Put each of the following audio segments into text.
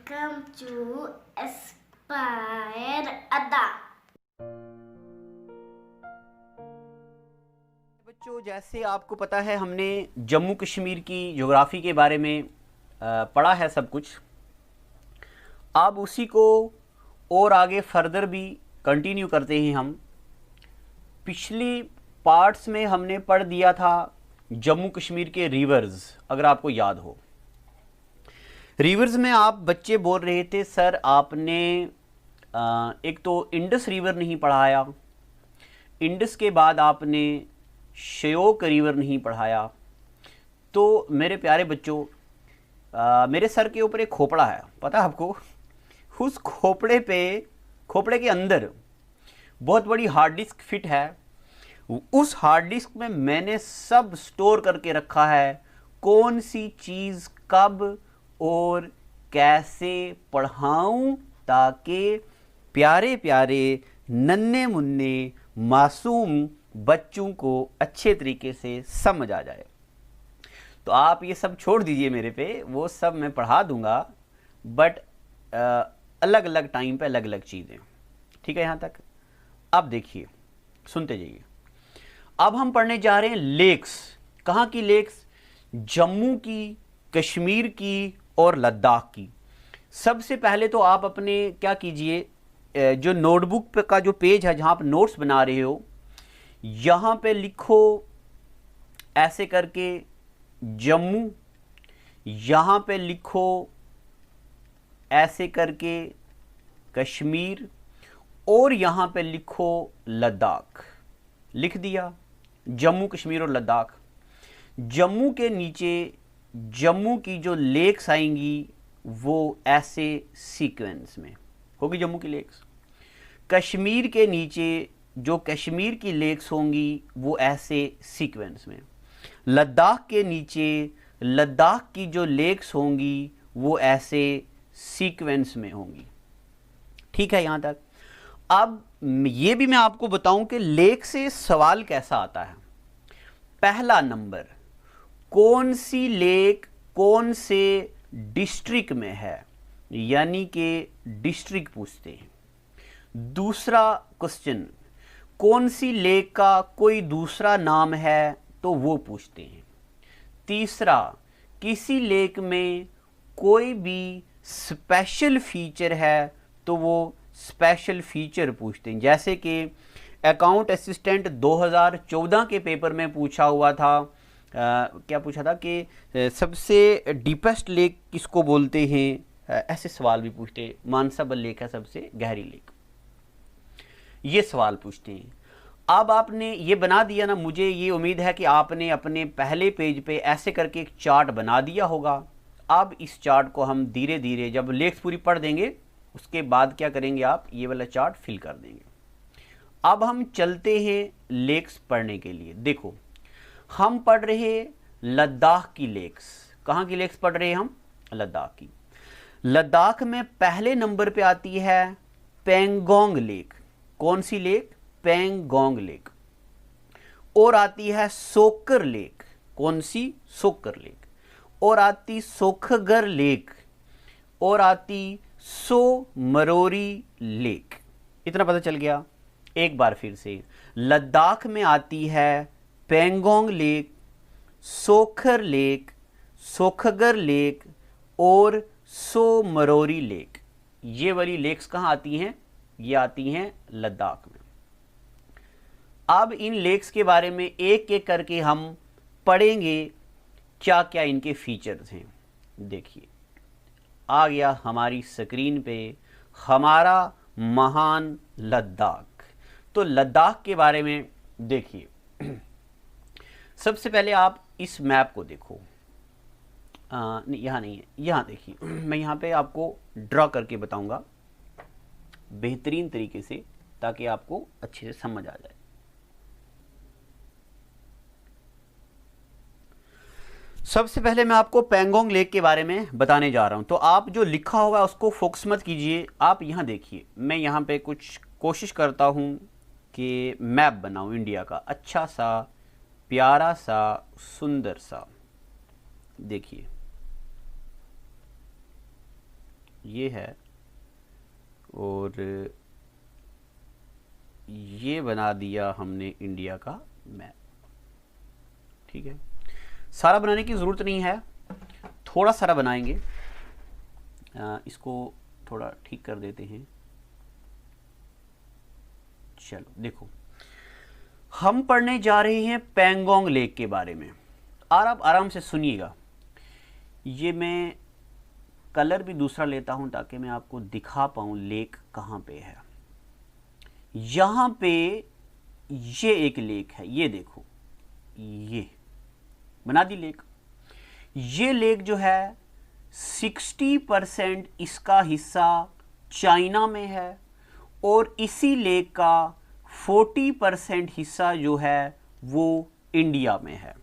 Welcome to Aspire Ada। बच्चों, जैसे आपको पता है हमने जम्मू कश्मीर की ज्योग्राफी के बारे में पढ़ा है सब कुछ। अब उसी को और आगे फर्दर भी कंटिन्यू करते हैं हम। पिछली पार्ट्स में हमने पढ़ दिया था जम्मू कश्मीर के रिवर्स, अगर आपको याद हो। रिवर्स में आप बच्चे बोल रहे थे सर आपने एक तो इंडस रिवर नहीं पढ़ाया, इंडस के बाद आपने श्योक रिवर नहीं पढ़ाया। तो मेरे प्यारे बच्चों, मेरे सर के ऊपर एक खोपड़ा है, पता है आपको? उस खोपड़े के अंदर बहुत बड़ी हार्ड डिस्क फिट है। उस हार्ड डिस्क में मैंने सब स्टोर करके रखा है, कौन सी चीज़ कब और कैसे पढ़ाऊं ताकि प्यारे प्यारे नन्हे मुन्ने मासूम बच्चों को अच्छे तरीके से समझ आ जाए। तो आप ये सब छोड़ दीजिए मेरे पे, वो सब मैं पढ़ा दूंगा, बट अलग अलग टाइम पे अलग अलग चीज़ें। ठीक है यहाँ तक? अब देखिए, सुनते जाइए। अब हम पढ़ने जा रहे हैं लेक्स। कहाँ की लेक्स? जम्मू की, कश्मीर की और लद्दाख की। सबसे पहले तो आप अपने क्या कीजिए, जो नोटबुक पे का जो पेज है जहाँ आप नोट्स बना रहे हो, यहाँ पे लिखो ऐसे करके जम्मू, यहाँ पे लिखो ऐसे करके कश्मीर, और यहाँ पे लिखो लद्दाख। लिख दिया जम्मू, कश्मीर और लद्दाख। जम्मू के नीचे जम्मू की जो लेक्स आएंगी वो ऐसे सीक्वेंस में होगी, जम्मू की लेक्स। कश्मीर के नीचे जो कश्मीर की लेक्स होंगी वो ऐसे सीक्वेंस में। लद्दाख के नीचे लद्दाख की जो लेक्स होंगी वो ऐसे सीक्वेंस में होंगी। ठीक है यहाँ तक? अब ये भी मैं आपको बताऊं कि लेक से सवाल कैसा आता है। पहला नंबर, कौन सी लेक कौन से डिस्ट्रिक्ट में है, यानी कि डिस्ट्रिक्ट पूछते हैं। दूसरा क्वेश्चन, कौन सी लेक का कोई दूसरा नाम है तो वो पूछते हैं। तीसरा, किसी लेक में कोई भी स्पेशल फीचर है तो वो स्पेशल फीचर पूछते हैं। जैसे कि अकाउंट असिस्टेंट 2014 के पेपर में पूछा हुआ था, क्या पूछा था कि सबसे डीपेस्ट लेक किसको बोलते हैं, ऐसे सवाल भी पूछते हैं। मानसबल लेक है सबसे गहरी लेक, ये सवाल पूछते हैं। अब आपने ये बना दिया ना, मुझे ये उम्मीद है कि आपने अपने पहले पेज पे ऐसे करके एक चार्ट बना दिया होगा। अब इस चार्ट को हम धीरे धीरे जब लेक्स पूरी पढ़ देंगे उसके बाद क्या करेंगे, आप ये वाला चार्ट फिल कर देंगे। अब हम चलते हैं लेक्स पढ़ने के लिए। देखो, हम पढ़ रहे हैं लद्दाख की लेक्स। कहाँ की लेक्स पढ़ रहे हैं हम? लद्दाख की। लद्दाख में पहले नंबर पे आती है पेंगोंग लेक। कौन सी लेक? पेंगोंग लेक। और आती है सोकर लेक। कौन सी? सोकर लेक। और आती सोखगर लेक, और आती सो मरोरी लेक। इतना पता चल गया। एक बार फिर से, लद्दाख में आती है पेंगोंग लेक, सोखर लेक, सोखगर लेक और सो मरोरी लेक। ये वाली लेक्स कहाँ आती हैं? ये आती हैं लद्दाख में। अब इन लेक्स के बारे में एक एक करके हम पढ़ेंगे क्या क्या इनके फीचर्स हैं। देखिए, आ गया हमारी स्क्रीन पे हमारा महान लद्दाख। तो लद्दाख के बारे में देखिए, सबसे पहले आप इस मैप को देखो। नहीं, यहाँ नहीं है, यहाँ देखिए। मैं यहाँ पे आपको ड्रॉ करके बताऊंगा बेहतरीन तरीके से, ताकि आपको अच्छे से समझ आ जाए। सबसे पहले मैं आपको पेंगोंग लेक के बारे में बताने जा रहा हूं। तो आप जो लिखा हुआ है उसको फोकस मत कीजिए, आप यहाँ देखिए। मैं यहाँ पे कुछ कोशिश करता हूँ कि मैप बनाऊँ इंडिया का, अच्छा सा, प्यारा सा, सुंदर सा। देखिए, ये है और ये बना दिया हमने इंडिया का मैप। ठीक है, सारा बनाने की ज़रूरत नहीं है, थोड़ा सारा बनाएंगे। इसको थोड़ा ठीक कर देते हैं। चलो देखो, हम पढ़ने जा रहे हैं पैंगोंग लेक के बारे में, और आप आराम से सुनिएगा। ये मैं कलर भी दूसरा लेता हूं ताकि मैं आपको दिखा पाऊं लेक कहाँ पे है। यहाँ पे ये एक लेक है, ये देखो, ये बना दी लेक। ये लेक जो है 60% इसका हिस्सा चाइना में है और इसी लेक का 40% हिस्सा जो है वो इंडिया में है।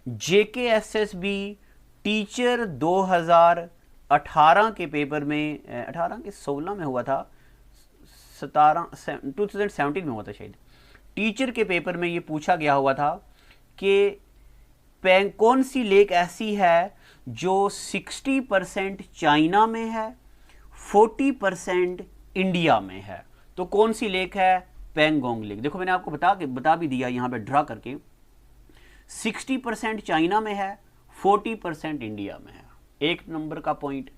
JKSSB टीचर 2018 के पेपर में, 18 के 16 में हुआ था, 2017 में हुआ था शायद, टीचर के पेपर में ये पूछा गया हुआ था कि कौन सी लेक ऐसी है जो 60% चाइना में है, 40% इंडिया में है। तो कौन सी लेक है? पैंगोंग लेक। देखो मैंने आपको बता भी दिया यहाँ पे ड्रा करके, 60% चाइना में है, 40% इंडिया में है। एक नंबर का पॉइंट।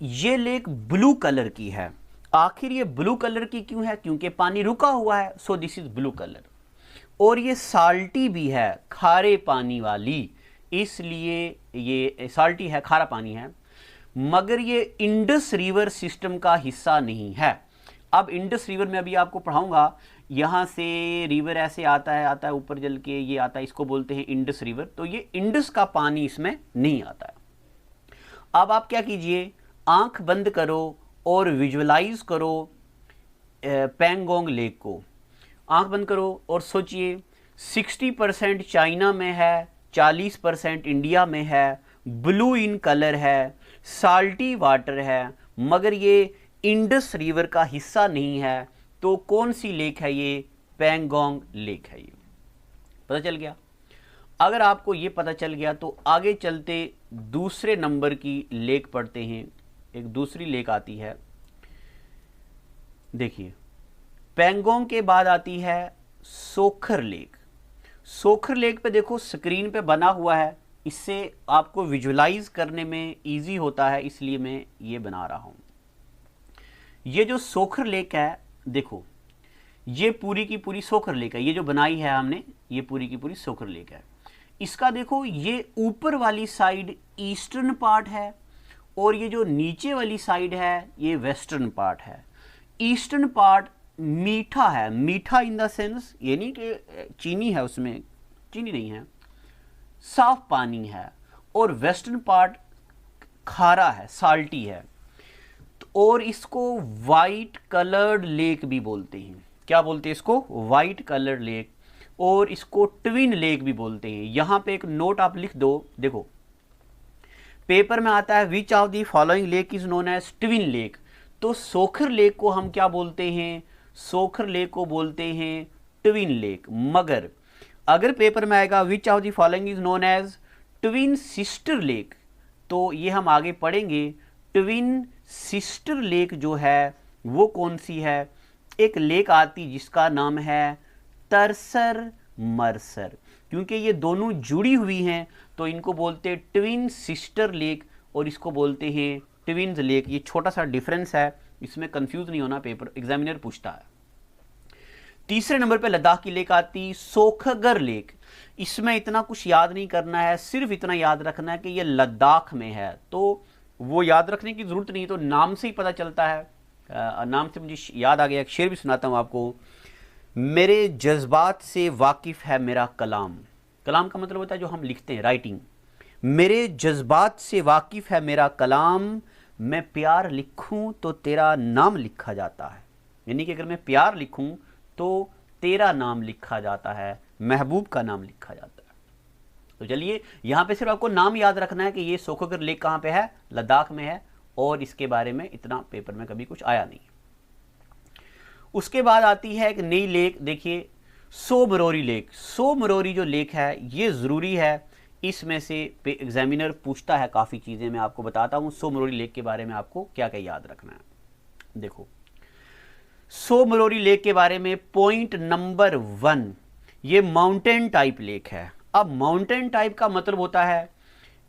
ये लेक ब्लू कलर की है। आखिर ये ब्लू कलर की क्यों है? क्योंकि पानी रुका हुआ है, so this is blue colour. और ये साल्टी भी है, खारे पानी वाली, इसलिए ये साल्टी है, खारा पानी है। मगर ये इंडस रिवर सिस्टम का हिस्सा नहीं है। अब इंडस रिवर में अभी आपको पढ़ाऊंगा, यहाँ से रिवर ऐसे आता है ऊपर जल के, ये आता है, इसको बोलते हैं इंडस रिवर। तो ये इंडस का पानी इसमें नहीं आता है। अब आप क्या कीजिए, आंख बंद करो और विजुअलाइज करो पैंगोंग लेक को। आंख बंद करो और सोचिए 60% चाइना में है, 40% इंडिया में है, ब्लू इन कलर है, साल्टी वाटर है, मगर ये इंडस रिवर का हिस्सा नहीं है। तो कौन सी लेक है ये? पैंगोंग लेक है ये। पता चल गया? अगर आपको ये पता चल गया तो आगे चलते दूसरे नंबर की लेक पढ़ते हैं। एक दूसरी लेक आती है, देखिए, पैंगोंग के बाद आती है सोखर लेक। सोखर लेक पे देखो स्क्रीन पे बना हुआ है, इससे आपको विजुलाइज करने में इजी होता है, इसलिए मैं ये बना रहा हूं। ये जो सोखर लेक है, देखो ये पूरी की पूरी सोखर लेक है। ये जो बनाई है हमने, ये पूरी की पूरी सोखर लेक है। इसका देखो, ये ऊपर वाली साइड ईस्टर्न पार्ट है और ये जो नीचे वाली साइड है ये वेस्टर्न पार्ट है। ईस्टर्न पार्ट मीठा है, मीठा इन द सेंस ये नहीं कि चीनी है उसमें, चीनी नहीं है, साफ पानी है। और वेस्टर्न पार्ट खारा है, साल्टी है। और इसको वाइट कलर्ड लेक भी बोलते हैं। क्या बोलते हैं इसको? White coloured lake. और इसको ट्विन लेक भी बोलते हैं। यहां पे एक नोट आप लिख दो, देखो पेपर में आता है which of the following lake is known as twin lake. तो सोखर लेक को हम क्या बोलते हैं? सोखर लेक को बोलते हैं ट्विन लेक। मगर अगर पेपर में आएगा which of the following is known as twin sister lake, तो ये हम आगे पढ़ेंगे। ट्विन सिस्टर लेक जो है वो कौन सी है? एक लेक आती जिसका नाम है तरसर मरसर। क्योंकि ये दोनों जुड़ी हुई हैं तो इनको बोलते हैं ट्विन सिस्टर लेक और इसको बोलते हैं ट्विन्स लेक। ये छोटा सा डिफरेंस है, इसमें कंफ्यूज नहीं होना, पेपर एग्जामिनर पूछता है। तीसरे नंबर पे लद्दाख की लेक आती सोखगर लेक। इसमें इतना कुछ याद नहीं करना है, सिर्फ इतना याद रखना है कि ये लद्दाख में है। तो वो याद रखने की जरूरत नहीं, तो नाम से ही पता चलता है। नाम से मुझे याद आ गया, एक शेर भी सुनाता हूँ आपको। मेरे जज्बात से वाकिफ है मेरा कलाम। कलाम का मतलब होता है जो हम लिखते हैं, राइटिंग। मेरे जज्बात से वाकिफ है मेरा कलाम, मैं प्यार लिखूं तो तेरा नाम लिखा जाता है। यानी कि अगर मैं प्यार लिखूं तो तेरा नाम लिखा जाता है, महबूब का नाम लिखा जाता है। तो चलिए, यहां पे सिर्फ आपको नाम याद रखना है कि ये सोखगर लेक कहां पे है? लद्दाख में है। और इसके बारे में इतना पेपर में कभी कुछ आया नहीं। उसके बाद आती है एक नई लेक, देखिए सोमरोरी लेक। सोमरोरी जो लेक है ये जरूरी है, इसमें से एग्जामिनर पूछता है काफ़ी चीज़ें, मैं आपको बताता हूँ। सो मरोरी लेक के बारे में आपको क्या क्या याद रखना है। देखो, सो मरोरी लेक के बारे में पॉइंट नंबर 1, ये माउंटेन टाइप लेक है। अब माउंटेन टाइप का मतलब होता है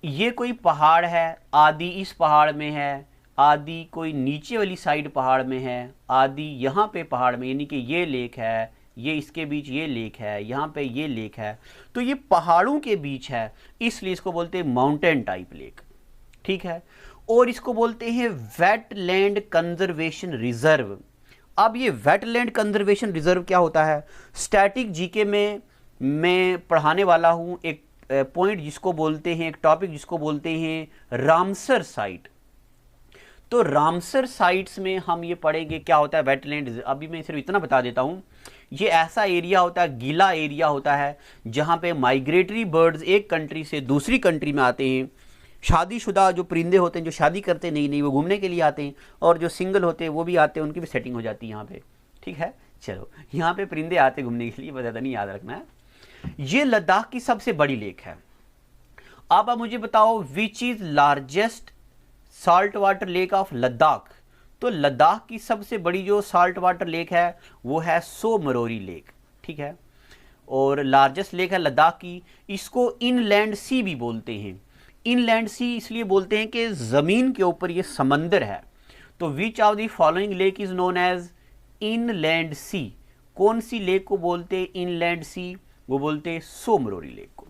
ये कोई पहाड़ है, आदि इस पहाड़ में है, आदि कोई नीचे वाली साइड पहाड़ में है, आदि यहाँ पे पहाड़ में, यानी कि ये लेक है, ये इसके बीच ये लेक है, यहाँ पे ये लेक है, तो ये पहाड़ों के बीच है, इसलिए इसको बोलते हैं माउंटेन टाइप लेक। ठीक है, और इसको बोलते हैं वेटलैंड कंजर्वेशन रिजर्व। अब ये वेटलैंड कंजर्वेशन रिजर्व क्या होता है? स्टैटिक जीके में मैं पढ़ाने वाला हूँ एक पॉइंट जिसको बोलते हैं, एक टॉपिक जिसको बोलते हैं रामसर साइट। तो रामसर साइट्स में हम ये पढ़ेंगे क्या होता है वेटलैंड। अभी मैं सिर्फ इतना बता देता हूँ, ये ऐसा एरिया होता है, गीला एरिया होता है, जहाँ पे माइग्रेटरी बर्ड्स एक कंट्री से दूसरी कंट्री में आते हैं। शादीशुदा जो परिंदे होते हैं, जो शादी करते नहीं वो घूमने के लिए आते हैं, और जो सिंगल होते हैं वो भी आते हैं, उनकी भी सेटिंग हो जाती है यहाँ पे। ठीक है, चलो यहाँ पे परिंदे आते घूमने के लिए, बस ज़्यादा नहीं याद रखना है। ये लद्दाख की सबसे बड़ी लेक है। अब आप मुझे बताओ which is largest salt water lake of Ladakh. तो लद्दाख की सबसे बड़ी जो साल्ट वाटर लेक है वो है सो मरोरी लेक। ठीक है, और लार्जेस्ट लेक है लद्दाख की। इसको इनलैंड सी भी बोलते हैं। इनलैंड सी इसलिए बोलते हैं कि ज़मीन के ऊपर ये समंदर है। तो which of the following lake is known as inland sea. कौन सी लेक को बोलते हैं इनलैंड सी? वो बोलते हैं सो मरोरी लेक को।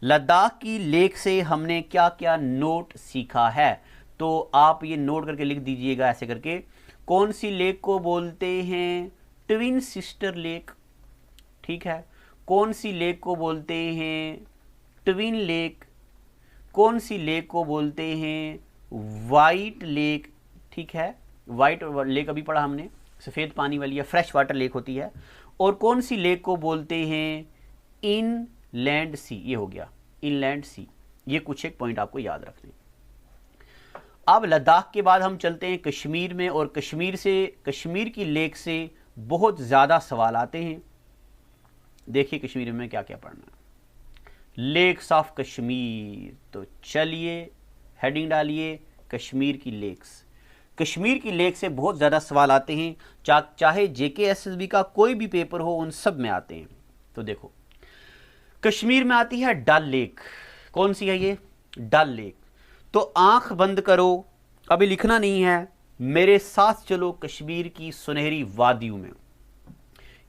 लद्दाख की लेक से हमने क्या क्या नोट सीखा है, तो आप ये नोट करके लिख दीजिएगा ऐसे करके। कौन सी लेक को बोलते हैं ट्विन सिस्टर लेक? ठीक है, कौन सी लेक को बोलते हैं ट्विन लेक? कौन सी लेक को बोलते हैं वाइट लेक? ठीक है, वाइट लेक अभी पढ़ा हमने, सफ़ेद पानी वाली या फ्रेश वाटर लेक होती है। और कौन सी लेक को बोलते हैं इनलैंड सी? ये हो गया इनलैंड सी। ये कुछ एक पॉइंट आपको याद रखने। अब लद्दाख के बाद हम चलते हैं कश्मीर में, और कश्मीर की लेक से बहुत ज़्यादा सवाल आते हैं। देखिए कश्मीर में क्या क्या पढ़ना है। लेक्स ऑफ कश्मीर, तो चलिए हेडिंग डालिए कश्मीर की लेक्स। कश्मीर की लेक से बहुत ज़्यादा सवाल आते हैं, चाहे JKSSB का कोई भी पेपर हो, उन सब में आते हैं। तो देखो कश्मीर में आती है डल लेक। कौन सी है ये? डल लेक। तो आंख बंद करो, अभी लिखना नहीं है, मेरे साथ चलो कश्मीर की सुनहरी वादियों में।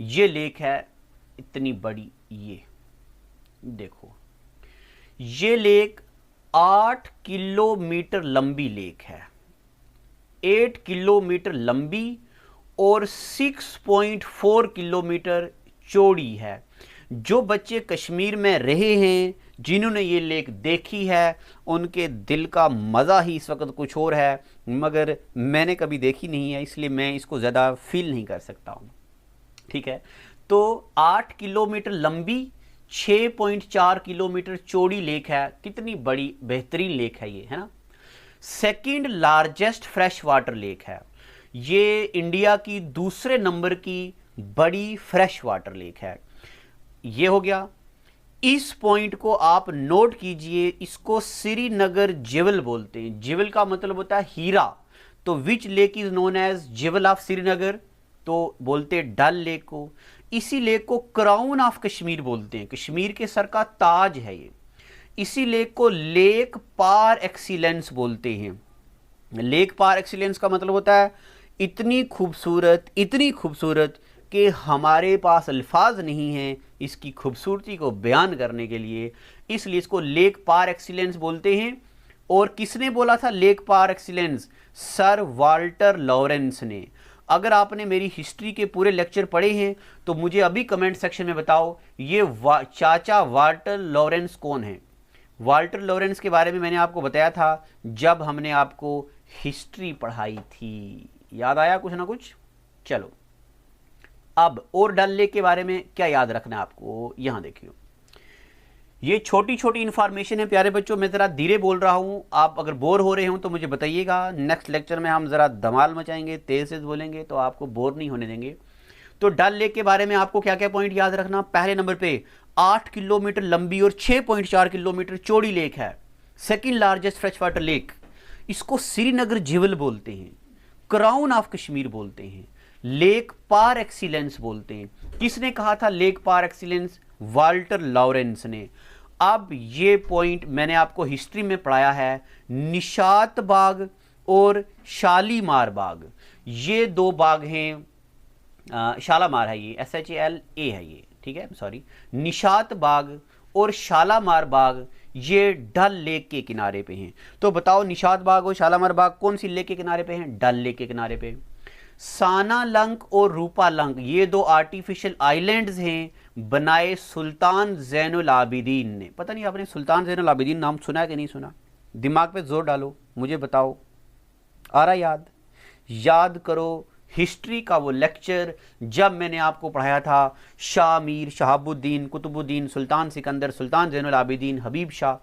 ये लेक है इतनी बड़ी, ये देखो, ये लेक 8 किलोमीटर लंबी लेक है। 8 किलोमीटर लंबी और 6.4 किलोमीटर चौड़ी है। जो बच्चे कश्मीर में रहे हैं, जिन्होंने ये लेक देखी है, उनके दिल का मज़ा ही इस वक्त कुछ और है, मगर मैंने कभी देखी नहीं है, इसलिए मैं इसको ज़्यादा फील नहीं कर सकता हूँ। ठीक है, तो 8 किलोमीटर लंबी 6.4 किलोमीटर चौड़ी लेक है। कितनी बड़ी बेहतरीन लेक है ये, है ना। Second largest fresh water lake है। ये इंडिया की दूसरे नंबर की बड़ी फ्रेश वाटर लेक है। ये हो गया। इस पॉइंट को आप नोट कीजिए, इसको श्रीनगर जेवल बोलते हैं। जेवल का मतलब होता है हीरा। तो which lake is known as jewel of Srinagar? तो बोलते हैं डल लेक को। इसी लेक को क्राउन ऑफ कश्मीर बोलते हैं, कश्मीर के सर का ताज है ये। इसी लेक को लेक पार एक्सीलेंस बोलते हैं। लेक पार एक्सीलेंस का मतलब होता है इतनी खूबसूरत कि हमारे पास अल्फाज नहीं हैं इसकी खूबसूरती को बयान करने के लिए, इसलिए इसको लेक पार एक्सीलेंस बोलते हैं। और किसने बोला था lake par excellence? Sir Walter Lawrence ने। अगर आपने मेरी हिस्ट्री के पूरे लेक्चर पढ़े हैं तो मुझे अभी कमेंट सेक्शन में बताओ ये चाचा वाल्टर लॉरेंस कौन है। वाल्टर लॉरेंस के बारे में मैंने आपको बताया था जब हमने आपको हिस्ट्री पढ़ाई थी, याद आया कुछ ना कुछ? चलो, अब और डल लेक के बारे में क्या याद रखना है आपको, यहां देखिए। ये छोटी छोटी इन्फॉर्मेशन है प्यारे बच्चों, मैं ज़रा धीरे बोल रहा हूँ, आप अगर बोर हो रहे हो तो मुझे बताइएगा। नेक्स्ट लेक्चर में हम ज़रा धमाल मचाएंगे, तेज़ से बोलेंगे तो आपको बोर नहीं होने देंगे। तो डल लेक के बारे में आपको क्या क्या पॉइंट याद रखना? पहले नंबर पे 8 किलोमीटर लंबी और 6.4 किलोमीटर चौड़ी लेक है, second largest fresh water lake. इसको श्रीनगर झील बोलते हैं, क्राउन ऑफ कश्मीर बोलते हैं, लेक पार एक्सीलेंस बोलते हैं। किसने कहा था lake par excellence? Walter Lawrence ने। अब ये पॉइंट मैंने आपको हिस्ट्री में पढ़ाया है, निशात बाग और शालीमार बाग, ये दो बाग हैं, शालामार है ये, SHALA है ये, ठीक है, सॉरी, निशात बाग और शालामार बाग ये डल लेक के किनारे पे हैं। तो बताओ निशात बाग और शालामार बाग कौन सी लेक के किनारे पे हैं? डल लेक के किनारे पे। सानालंक और रूपालंक ये दो आर्टिफिशियल आइलैंड्स हैं, बनाए सुल्तान ज़ैनुल आबिदीन ने। पता नहीं आपने सुल्तान ज़ैनुल आबिदीन नाम सुना है कि नहीं सुना? दिमाग पे जोर डालो, मुझे बताओ, आ रहा याद? याद करो हिस्ट्री का वो लेक्चर जब मैंने आपको पढ़ाया था शाह मीर, शहाबुद्दीन, कुतुबुद्दीन, सुल्तान सिकंदर, सुल्तान ज़ैनुल आबिदीन, हबीब शाह।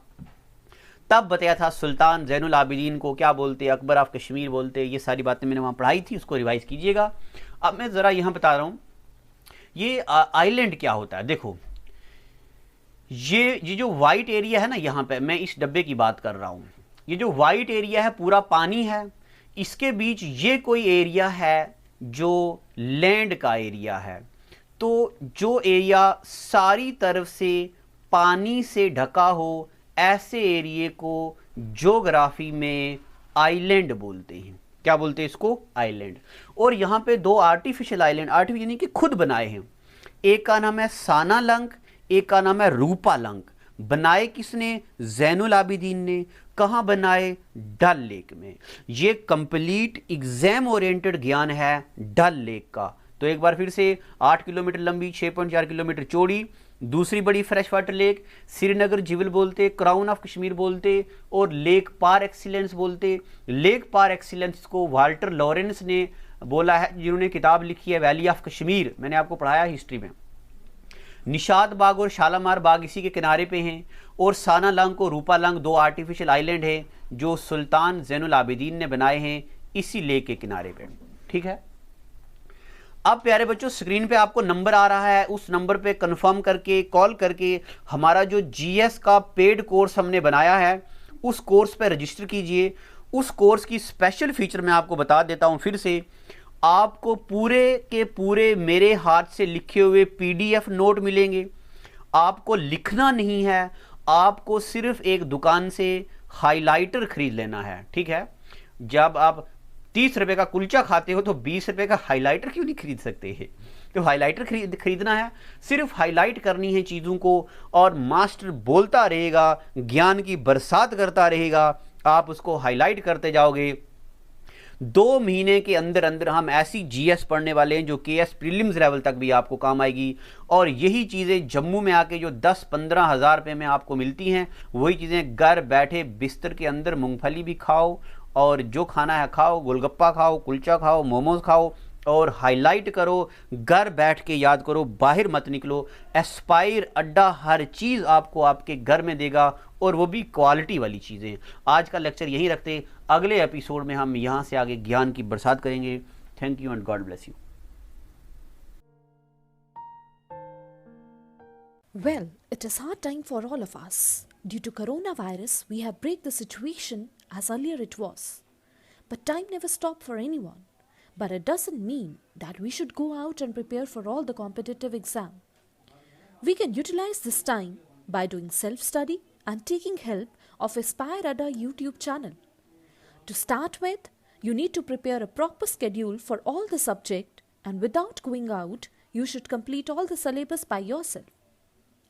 तब बताया था सुल्तान ज़ैनुल आबिदीन को क्या बोलते, अकबर ऑफ कश्मीर बोलते। ये सारी बातें मैंने वहाँ पढ़ाई थी, उसको रिवाइज कीजिएगा। अब मैं ज़रा यहाँ बता रहा हूँ ये आइलैंड क्या होता है। देखो ये जो वाइट एरिया है ना, यहाँ पे मैं इस डब्बे की बात कर रहा हूँ, ये जो वाइट एरिया है पूरा पानी है, इसके बीच ये कोई एरिया है जो लैंड का एरिया है। तो जो एरिया सारी तरफ से पानी से ढका हो, ऐसे एरिया को ज्योग्राफी में आइलैंड बोलते हैं। क्या बोलते हैं इसको? आइलैंड। और यहाँ पे दो आर्टिफिशियल आइलैंड, आर्टिफिशियल यानी कि खुद बनाए हैं, एक का नाम है सानालंक, एक का नाम है रूपालंक। बनाए किसने? ज़ैनुल आबिदीन ने। कहाँ बनाए? डल लेक में। ये कंप्लीट एग्जाम ओरिएंटेड ज्ञान है डल लेक का। तो एक बार फिर से, 8 किलोमीटर लंबी, 6.4 किलोमीटर चौड़ी, दूसरी बड़ी फ्रेश वाटर लेक, श्रीनगर झील बोलते, क्राउन ऑफ कश्मीर बोलते और लेक पार एक्सीलेंस बोलते। लेक पार एक्सीलेंस को वाल्टर लॉरेंस ने बोला है, जिन्होंने किताब लिखी है वैली ऑफ कश्मीर, मैंने आपको पढ़ाया हिस्ट्री में। निशात बाग और शालामार बाग इसी के किनारे पे हैं, और सानालंक और रूपालंक दो आर्टिफिशियल आइलैंड हैं जो सुल्तान ज़ैनुल आबिदीन ने बनाए हैं इसी लेक के किनारे पे। ठीक है, अब प्यारे बच्चों स्क्रीन पे आपको नंबर आ रहा है, उस नंबर पे कंफर्म करके कॉल करके हमारा जो जीएस का पेड कोर्स हमने बनाया है उस कोर्स पे रजिस्टर कीजिए। उस कोर्स की स्पेशल फीचर मैं आपको बता देता हूं फिर से, आपको पूरे के पूरे मेरे हाथ से लिखे हुए पीडीएफ नोट मिलेंगे। आपको लिखना नहीं है, आपको सिर्फ एक दुकान से हाइलाइटर खरीद लेना है। ठीक है, जब आप 30 रुपए का कुलचा खाते हो तो 20 रुपए का हाइलाइटर क्यों नहीं खरीद सकते हैं? तो हाइलाइटर खरीदना है, सिर्फ हाईलाइट करनी है चीज़ों को, और मास्टर बोलता रहेगा, ज्ञान की बरसात करता रहेगा, आप उसको हाईलाइट करते जाओगे। 2 महीने के अंदर अंदर हम ऐसी जीएस पढ़ने वाले हैं जो केएस प्रीलिम्स लेवल तक भी आपको काम आएगी। और यही चीज़ें जम्मू में आके जो 10-15 हज़ार रुपये में आपको मिलती हैं, वही चीज़ें घर बैठे बिस्तर के अंदर मूंगफली भी खाओ और जो खाना है खाओ, गोलगप्पा खाओ, कुलचा खाओ, मोमोज खाओ और हाईलाइट करो, घर बैठ के याद करो, बाहर मत निकलो। एस्पायर अड्डा हर चीज़ आपको आपके घर में देगा, और वो भी क्वालिटी वाली चीज़ें। आज का लेक्चर यहीं रखते, अगले एपिसोड में हम यहाँ से आगे ज्ञान की बरसात करेंगे। Thank you and God bless you. Well, it is hard time for all of us. Due to coronavirus, we have break the situation as earlier it was. But time never stopped for anyone. But it doesn't mean that we should go out and prepare for all the competitive exam. We can utilize this time by doing self-study and taking help of Aspire Adda YouTube channel. To start with, you need to prepare a proper schedule for all the subject, and without going out, you should complete all the syllabus by yourself.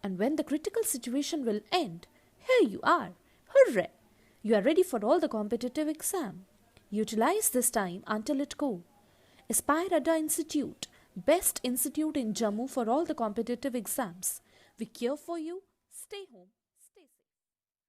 And when the critical situation will end, here you are. Hooray! You are ready for all the competitive exam. Utilize this time until it go. Aspire Adda Institute, best institute in Jammu for all the competitive exams. We care for you. Stay home.